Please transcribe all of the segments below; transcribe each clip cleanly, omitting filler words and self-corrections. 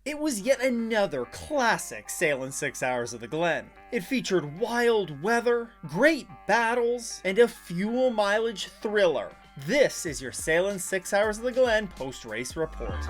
It was yet another classic Sahlen 6 Hours of the Glen. It featured wild weather, great battles, and a fuel mileage thriller. This is your Sahlen 6 Hours of the Glen post-race report.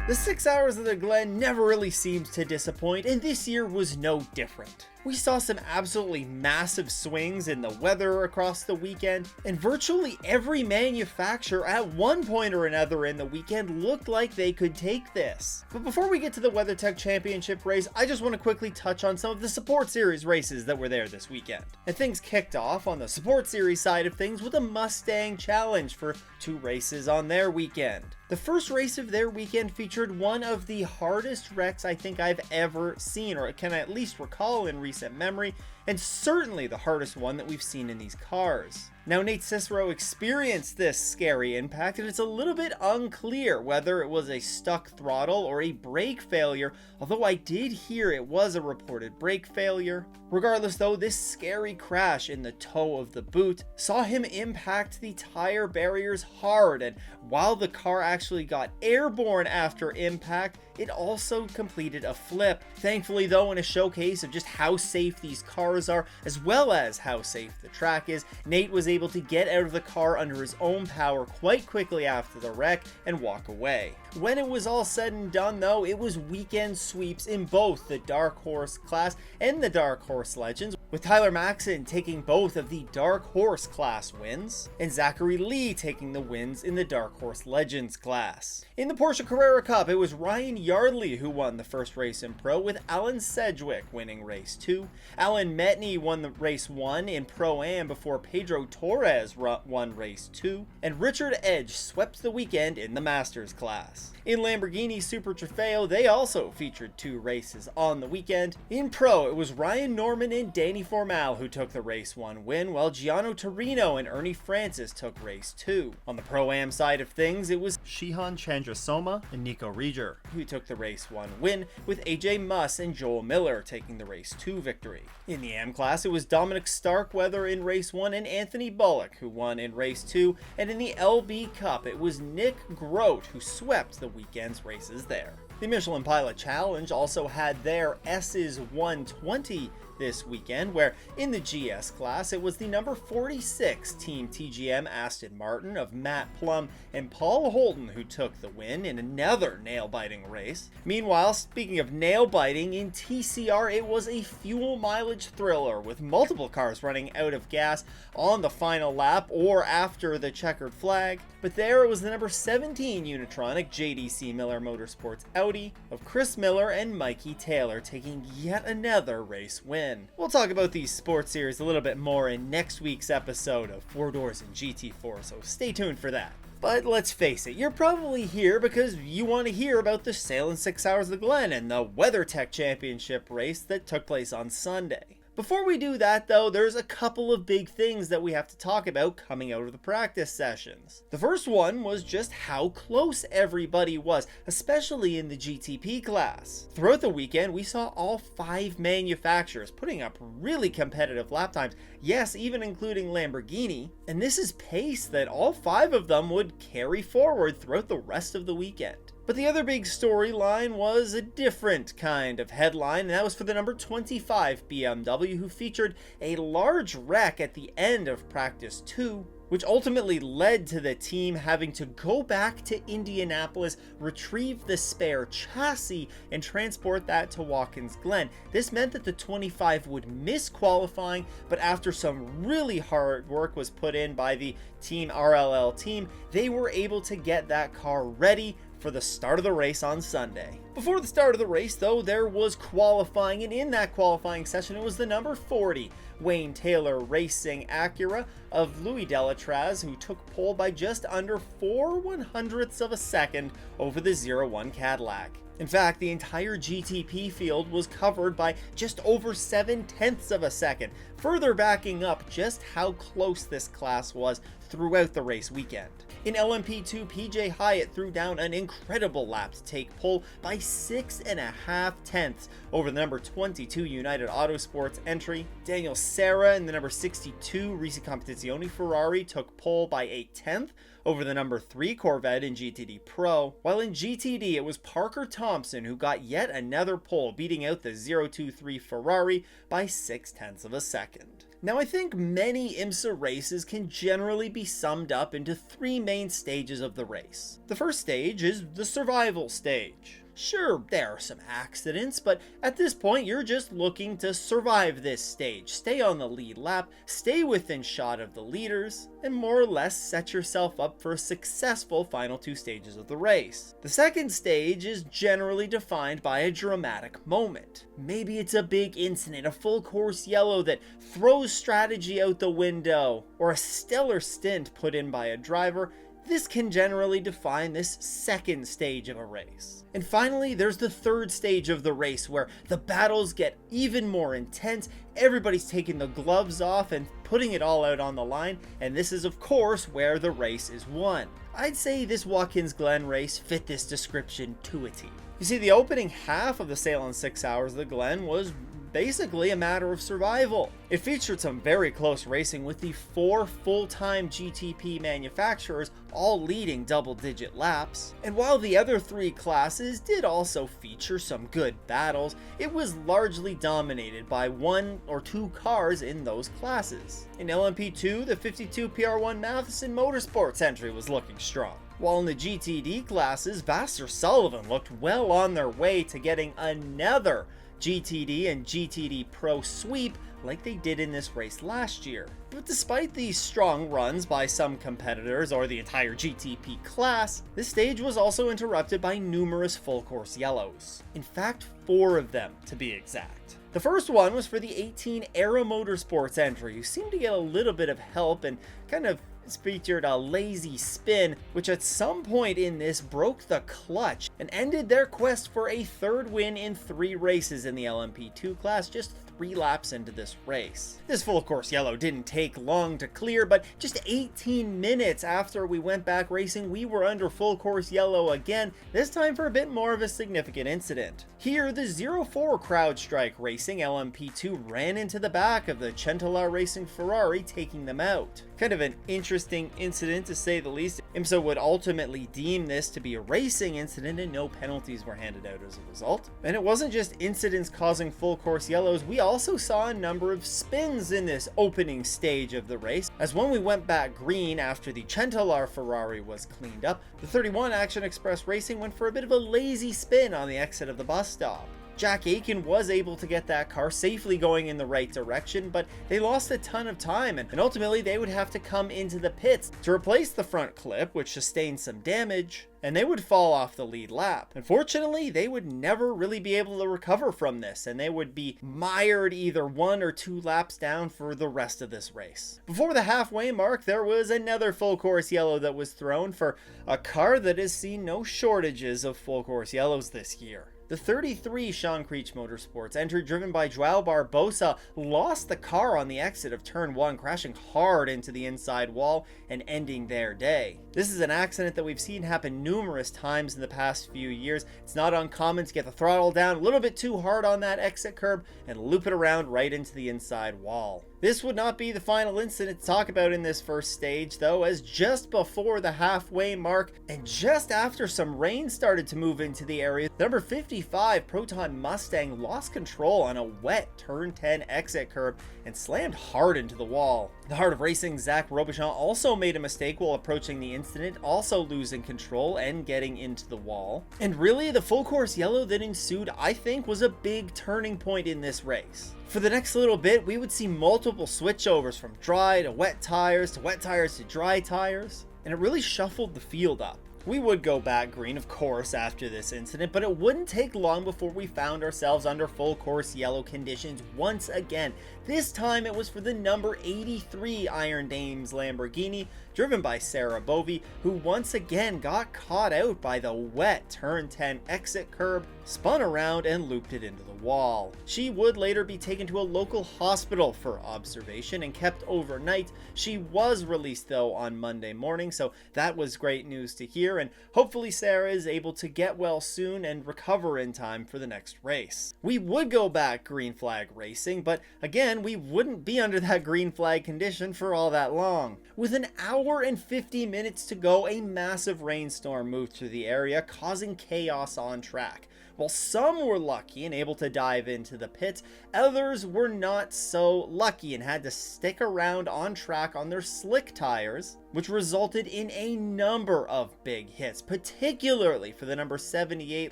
The 6 Hours of the Glen never really seems to disappoint, and this year was no different. We saw some absolutely massive swings in the weather across the weekend, and virtually every manufacturer at one point or another in the weekend looked like they could take this. But before we get to the WeatherTech Championship race, I just want to quickly touch on some of the Support Series races that were there this weekend. And things kicked off on the Support Series side of things with a Mustang Challenge for 2 races on their weekend. The first race of their weekend featured one of the hardest wrecks I think I've ever seen, or can at least recall in recent memory, and certainly the hardest one that we've seen in these cars. Now, Nate Cicero experienced this scary impact, and it's a little bit unclear whether it was a stuck throttle or a brake failure, although I did hear it was a reported brake failure. Regardless though, this scary crash in the toe of the boot saw him impact the tire barriers hard, and while the car actually got airborne after impact, it also completed a flip. Thankfully though, in a showcase of just how safe these cars are, as well as how safe the track is, Nate was able to get out of the car under his own power quite quickly after the wreck and walk away. When it was all said and done though, it was weekend sweeps in both the Dark Horse class and the Dark Horse Legends, with Tyler Maxson taking both of the Dark Horse class wins, and Zachary Lee taking the wins in the Dark Horse Legends class. In the Porsche Carrera Cup, it was Ryan Yardley who won the first race in Pro, with Alan Sedgwick winning race 2. Alan Metney won the race 1 in Pro-Am before Pedro Torres won race 2, and Richard Edge swept the weekend in the Masters class. In Lamborghini Super Trofeo, they also featured 2 races on the weekend. In Pro, it was Ryan Norman and Danny Formal who took the race 1 win, while Gianno Torino and Ernie Francis took race 2. On the Pro-Am side of things, it was Shihan Chandrasoma and Nico Rieger who took the race 1 win, with AJ Muss and Joel Miller taking the race 2 victory. In the Am class, it was Dominic Starkweather in race 1 and Anthony Bullock who won in race 2, and in the LB Cup, it was Nick Grote who swept the weekend's races there. The Michelin Pilot Challenge also had their S's 120 this weekend, where in the GS class it was the number 46 Team TGM Aston Martin of Matt Plum and Paul Holton who took the win in another nail-biting race. Meanwhile, speaking of nail-biting, in TCR it was a fuel mileage thriller, with multiple cars running out of gas on the final lap or after the checkered flag. But there it was the number 17 Unitronic JDC Miller Motorsports Audi of Chris Miller and Mikey Taylor taking yet another race win. We'll talk about these sports series a little bit more in next week's episode of 4 Doors and GT4, so stay tuned for that. But let's face it, you're probably here because you want to hear about the Sahlen 6 Hours of the Glen and the WeatherTech Championship race that took place on Sunday. Before we do that though, there's a couple of big things that we have to talk about coming out of the practice sessions. The first one was just how close everybody was, especially in the GTP class. Throughout the weekend, we saw all 5 manufacturers putting up really competitive lap times, yes, even including Lamborghini, and this is pace that all 5 of them would carry forward throughout the rest of the weekend. But the other big storyline was a different kind of headline, and that was for the number 25 BMW, who featured a large wreck at the end of practice 2, which ultimately led to the team having to go back to Indianapolis, retrieve the spare chassis, and transport that to Watkins Glen. This meant that the 25 would miss qualifying, but after some really hard work was put in by the Team RLL team, they were able to get that car ready for the start of the race on Sunday. Before the start of the race though, there was qualifying, and in that qualifying session it was the number 40 Wayne Taylor Racing Acura of Louis Delatraz who took pole by just under 4/100ths of a second over the 01 Cadillac. In fact, the entire GTP field was covered by just over 7/10ths of a second, further backing up just how close this class was throughout the race weekend. In LMP2, PJ Hyatt threw down an incredible lap to take pole by 6.5 over the number 22 United Autosports entry. Daniel Serra in the number 62 Risi Competizione Ferrari took pole by 0.8 over the number 3 Corvette in GTD Pro, while in GTD it was Parker Thompson who got yet another pole, beating out the 023 Ferrari by 0.6 of a second. Now, I think many IMSA races can generally be summed up into 3 main stages of the race. The first stage is the survival stage. Sure, there are some accidents, but at this point you're just looking to survive this stage, stay on the lead lap, stay within shot of the leaders, and more or less set yourself up for a successful final 2 stages of the race. The second stage is generally defined by a dramatic moment. Maybe it's a big incident, a full course yellow that throws strategy out the window, or a stellar stint put in by a driver. This can generally define this second stage of a race. And finally, there's the third stage of the race where the battles get even more intense. Everybody's taking the gloves off and putting it all out on the line, and this is of course where the race is won. I'd say this Watkins Glen race fit this description to a T. You see, the opening half of the Sahlen 6 Hours of the Glen was basically a matter of survival. It featured some very close racing with the 4 full-time GTP manufacturers all leading double-digit laps. And while the other 3 classes did also feature some good battles, it was largely dominated by 1 or 2 cars in those classes. In LMP2, the 52 PR1 Matheson Motorsports entry was looking strong. While in the GTD classes, Vassar Sullivan looked well on their way to getting another GTD and GTD Pro sweep like they did in this race last year. But despite these strong runs by some competitors or the entire GTP class, this stage was also interrupted by numerous full course yellows. In fact, 4 of them to be exact. The first one was for the 18 Aero Motorsports entry, who seemed to get a little bit of help and kind of featured a lazy spin, which at some point in this broke the clutch and ended their quest for a 3rd win in 3 races in the LMP2 class just 3 laps into this race. This full course yellow didn't take long to clear, but just 18 minutes after we went back racing, we were under full course yellow again, this time for a bit more of a significant incident. Here, the 04 CrowdStrike Racing LMP2 ran into the back of the Centola Racing Ferrari, taking them out. Kind of an interesting incident to say the least. IMSA would ultimately deem this to be a racing incident and no penalties were handed out as a result. And it wasn't just incidents causing full course yellows, we also saw a number of spins in this opening stage of the race, as when we went back green after the Centola Ferrari was cleaned up, the 31 Action Express Racing went for a bit of a lazy spin on the exit of the bus stop. Jack Aiken was able to get that car safely going in the right direction, but they lost a ton of time, and ultimately they would have to come into the pits to replace the front clip, which sustained some damage, and they would fall off the lead lap. Unfortunately, they would never really be able to recover from this, and they would be mired either 1 or 2 laps down for the rest of this race. Before the halfway mark, there was another full course yellow that was thrown for a car that has seen no shortages of full course yellows this year. The 33 Sean Creech Motorsports entry, driven by Joao Barbosa, lost the car on the exit of turn 1, crashing hard into the inside wall and ending their day. This is an accident that we've seen happen numerous times in the past few years. It's not uncommon to get the throttle down a little bit too hard on that exit curb and loop it around right into the inside wall. This would not be the final incident to talk about in this first stage, though, as just before the halfway mark and just after some rain started to move into the area, the number 55 Proton Mustang lost control on a wet turn 10 exit curb and slammed hard into the wall. The Heart of Racing Zach Robichon also made a mistake while approaching the incident, also losing control and getting into the wall. And really, the full course yellow that ensued, I think, was a big turning point in this race. For the next little bit, we would see multiple switchovers from dry to wet tires to dry tires, and it really shuffled the field up. We would go back green, of course, after this incident, but it wouldn't take long before we found ourselves under full course yellow conditions once again. This time it was for the number 83 Iron Dames Lamborghini, driven by Sarah Bovey, who once again got caught out by the wet turn 10 exit curb, spun around and looped it into the wall. She would later be taken to a local hospital for observation and kept overnight. She was released though on Monday morning, so that was great news to hear. here, and hopefully Sarah is able to get well soon and recover in time for the next race. We would go back green flag racing, but again, we wouldn't be under that green flag condition for all that long. With an hour and 50 minutes to go, a massive rainstorm moved through the area, causing chaos on track. While some were lucky and able to dive into the pits, others were not so lucky and had to stick around on track on their slick tires, which resulted in a number of big hits, particularly for the number 78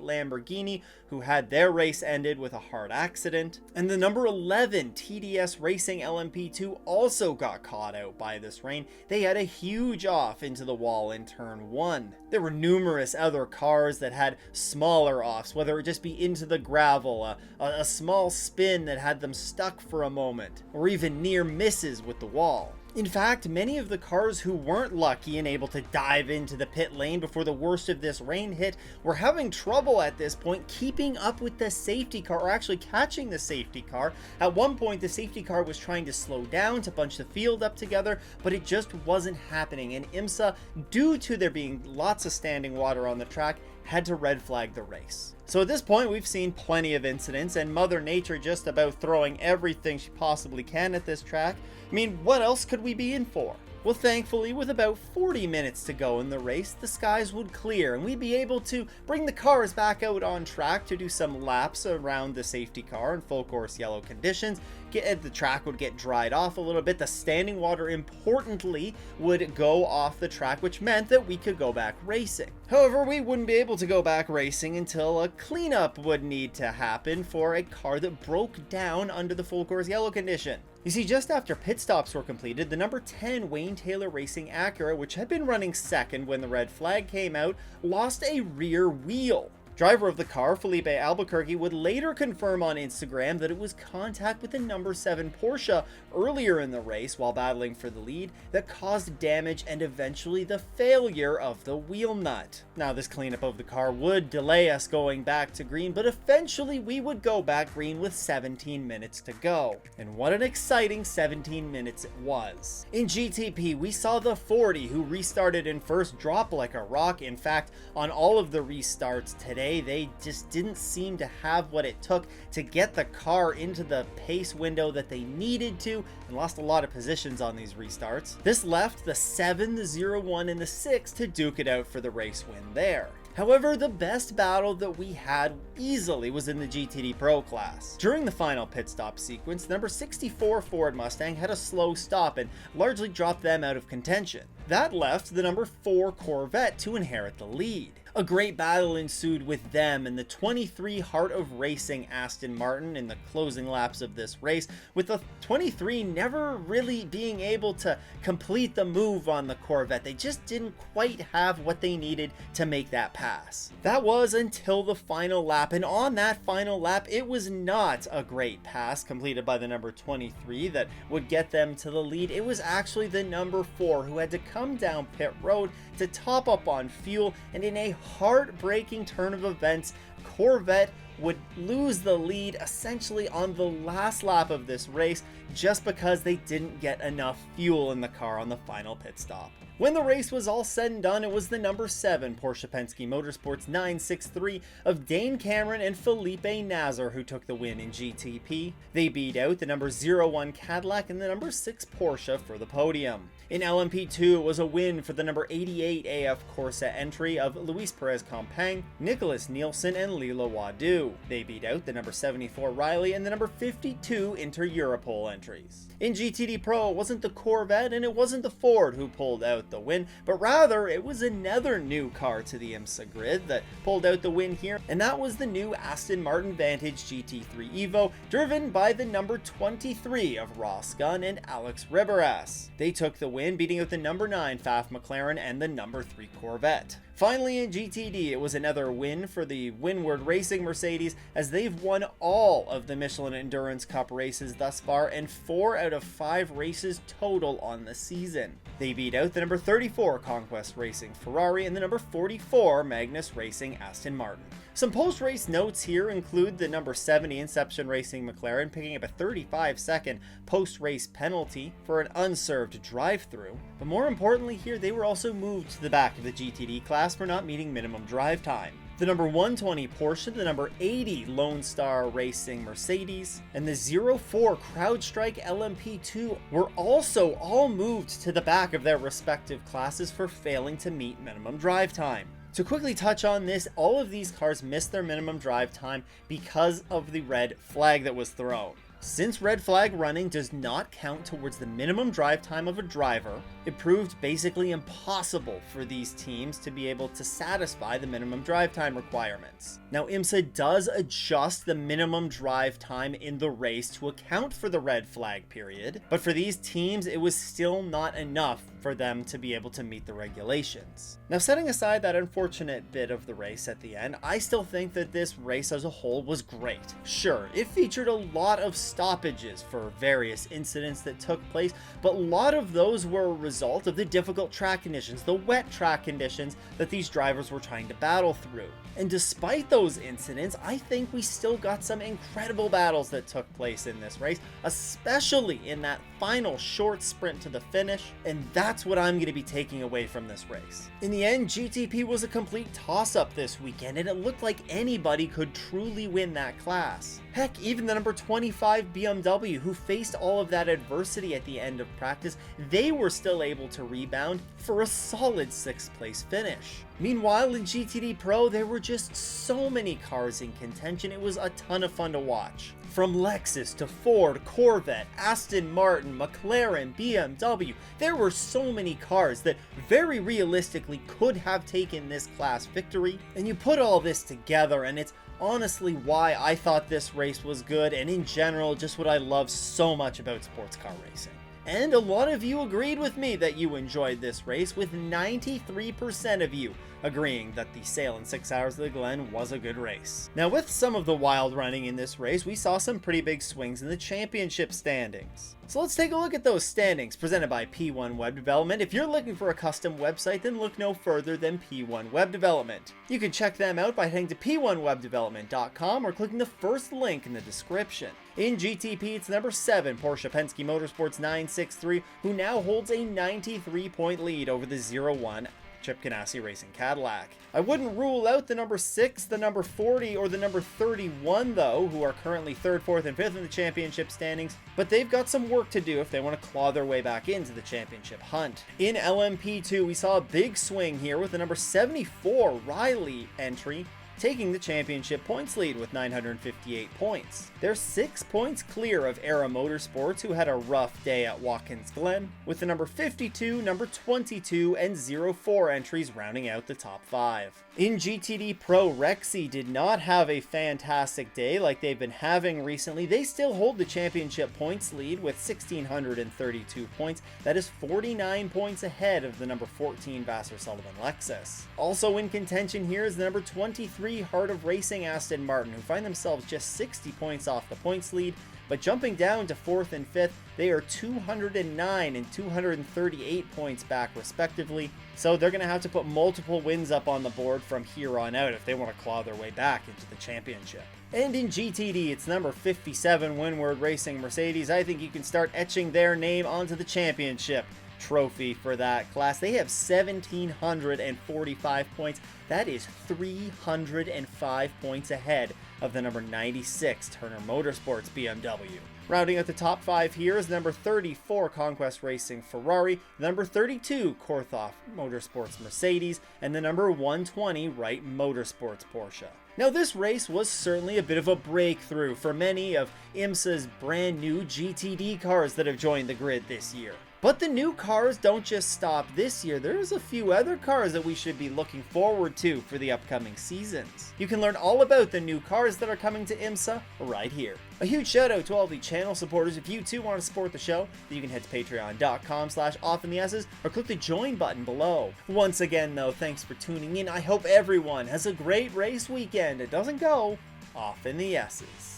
Lamborghini, who had their race ended with a hard accident, and the number 11 TDS Racing LMP2 also got caught out by this rain. They had a huge off into the wall in turn 1. There were numerous other cars that had smaller offs, whether it just be into the gravel, a small spin that had them stuck for a moment, or even near misses with the wall. In fact, many of the cars who weren't lucky and able to dive into the pit lane before the worst of this rain hit were having trouble at this point keeping up with the safety car, or actually catching the safety car. At one point, the safety car was trying to slow down to bunch the field up together, but it just wasn't happening, and IMSA, due to there being lots of standing water on the track, had to red flag the race. So at this point, we've seen plenty of incidents, and Mother Nature just about throwing everything she possibly can at this track. I mean, what else could we be in for? Well, thankfully, with about 40 minutes to go in the race, the skies would clear and we'd be able to bring the cars back out on track to do some laps around the safety car in full course yellow conditions. The track would get dried off a little bit. The standing water, importantly, would go off the track, which meant that we could go back racing. However, we wouldn't be able to go back racing until a cleanup would need to happen for a car that broke down under the full course yellow condition. You see, just after pit stops were completed, the number 10 Wayne Taylor Racing Acura, which had been running second when the red flag came out, lost a rear wheel. Driver of the car, Felipe Albuquerque, would later confirm on Instagram that it was contact with the number 7 Porsche earlier in the race while battling for the lead that caused damage and eventually the failure of the wheel nut. Now, this cleanup of the car would delay us going back to green, but eventually we would go back green with 17 minutes to go. And what an exciting 17 minutes it was. In GTP, we saw the 40, who restarted in first, drop like a rock. In fact, on all of the restarts today, they just didn't seem to have what it took to get the car into the pace window that they needed to, and lost a lot of positions on these restarts. This left the 7, the 0-1, and the 6 to duke it out for the race win there. However, the best battle that we had easily was in the GTD Pro class. During the final pit stop sequence, the number 64 Ford Mustang had a slow stop and largely dropped them out of contention. That left the number 4 Corvette to inherit the lead. A great battle ensued with them and the 23 Heart of Racing Aston Martin in the closing laps of this race, with the 23 never really being able to complete the move on the Corvette. They just didn't quite have what they needed to make that pass. That was until the final lap, and on that final lap, it was not a great pass completed by the number 23 that would get them to the lead. It was actually the number 4 who had to come down pit road to top up on fuel, and in a heartbreaking turn of events, Corvette would lose the lead essentially on the last lap of this race just because they didn't get enough fuel in the car on the final pit stop. When the race was all said and done, it was the number 7 Porsche Penske Motorsports 963 of Dane Cameron and Felipe Nasr who took the win in GTP. They beat out the number 01 Cadillac and the number 6 Porsche for the podium. In LMP2, it was a win for the number 88 AF Corsa entry of Luis Perez Campagne, Nicholas Nielsen, and Lila Wadu. They beat out the number 74 Riley and the number 52 Inter Europol entries. In GTD Pro, it wasn't the Corvette and it wasn't the Ford who pulled out the win, but rather it was another new car to the IMSA grid that pulled out the win here, and that was the new Aston Martin Vantage GT3 Evo, driven by the number 23 of Ross Gunn and Alex Riberas. They took the win, beating out the number 9 Pfaff McLaren and the number 3 Corvette. Finally, in GTD, it was another win for the Windward Racing Mercedes, as they've won all of the Michelin Endurance Cup races thus far and 4 out of 5 races total on the season. They beat out the number 34 Conquest Racing Ferrari and the number 44 Magnus Racing Aston Martin. Some post-race notes here include the number 70 Inception Racing McLaren picking up a 35-second post-race penalty for an unserved drive-through. But more importantly here, they were also moved to the back of the GTD class for not meeting minimum drive time. The number 120 Porsche, the number 80 Lone Star Racing Mercedes, and the 04 CrowdStrike LMP2 were also all moved to the back of their respective classes for failing to meet minimum drive time. To quickly touch on this, all of these cars missed their minimum drive time because of the red flag that was thrown. Since red flag running does not count towards the minimum drive time of a driver, it proved basically impossible for these teams to be able to satisfy the minimum drive time requirements. Now, IMSA does adjust the minimum drive time in the race to account for the red flag period, but for these teams, it was still not enough for them to be able to meet the regulations. Now, setting aside that unfortunate bit of the race at the end, I still think that this race as a whole was great. Sure, it featured a lot of stoppages for various incidents that took place, but a lot of those were a result of the difficult track conditions, the wet track conditions that these drivers were trying to battle through. And despite those incidents, I think we still got some incredible battles that took place in this race, especially in that final short sprint to the finish, and that's what I'm going to be taking away from this race. In the end, GTP was a complete toss-up this weekend, and it looked like anybody could truly win that class. Heck, even the number 25 BMW, who faced all of that adversity at the end of practice, they were still able to rebound for a solid 6th place finish. Meanwhile, in GTD Pro, there were just so many cars in contention, it was a ton of fun to watch. From Lexus to Ford, Corvette, Aston Martin, McLaren, BMW, there were so many cars that very realistically could have taken this class victory. And you put all this together and it's honestly why I thought this race was good, and in general, just what I love so much about sports car racing. And a lot of you agreed with me that you enjoyed this race, with 93% of you agreeing that the Sahlen 6 Hours of the Glen was a good race. Now, with some of the wild running in this race, we saw some pretty big swings in the championship standings. So let's take a look at those standings presented by P1 Web Development. If you're looking for a custom website, then look no further than P1 Web Development. You can check them out by heading to p1webdevelopment.com or clicking the first link in the description. In GTP, it's number 7 Porsche Penske Motorsports 963, who now holds a 93-point lead over the 01 Chip Ganassi Racing Cadillac. I wouldn't rule out the number 6, the number 40, or the number 31 though, who are currently 3rd, 4th, and 5th in the championship standings, but they've got some work to do if they want to claw their way back into the championship hunt. In LMP2, we saw a big swing here with the number 74 Riley entry, taking the championship points lead with 958 points. They're 6 points clear of Era Motorsports, who had a rough day at Watkins Glen, with the number 52, number 22, and 04 entries rounding out the top 5. In GTD Pro, Rexy did not have a fantastic day like they've been having recently. They still hold the championship points lead with 1,632 points. That is 49 points ahead of the number 14 Vassar Sullivan Lexus. Also in contention here is the number 23 Heart of Racing Aston Martin, who find themselves just 60 points off the points lead, but jumping down to 4th and 5th, they are 209 and 238 points back respectively, so they're going to have to put multiple wins up on the board from here on out if they want to claw their way back into the championship. And in GTD, it's number 57 Windward Racing Mercedes. I think you can start etching their name onto the championship trophy for that class. They have 1,745 points. That is 305 points ahead of the number 96 Turner Motorsports BMW. Rounding out the top 5 here is number 34 Conquest Racing Ferrari, number 32 Korthoff Motorsports Mercedes, and the number 120 Wright Motorsports Porsche. Now, this race was certainly a bit of a breakthrough for many of IMSA's brand new GTD cars that have joined the grid this year. But the new cars don't just stop this year. There's a few other cars that we should be looking forward to for the upcoming seasons. You can learn all about the new cars that are coming to IMSA right here. A huge shout out to all the channel supporters. If you too want to support the show, you can head to patreon.com/offintheS's or click the join button below. Once again though, thanks for tuning in. I hope everyone has a great race weekend. It doesn't go off in the S's.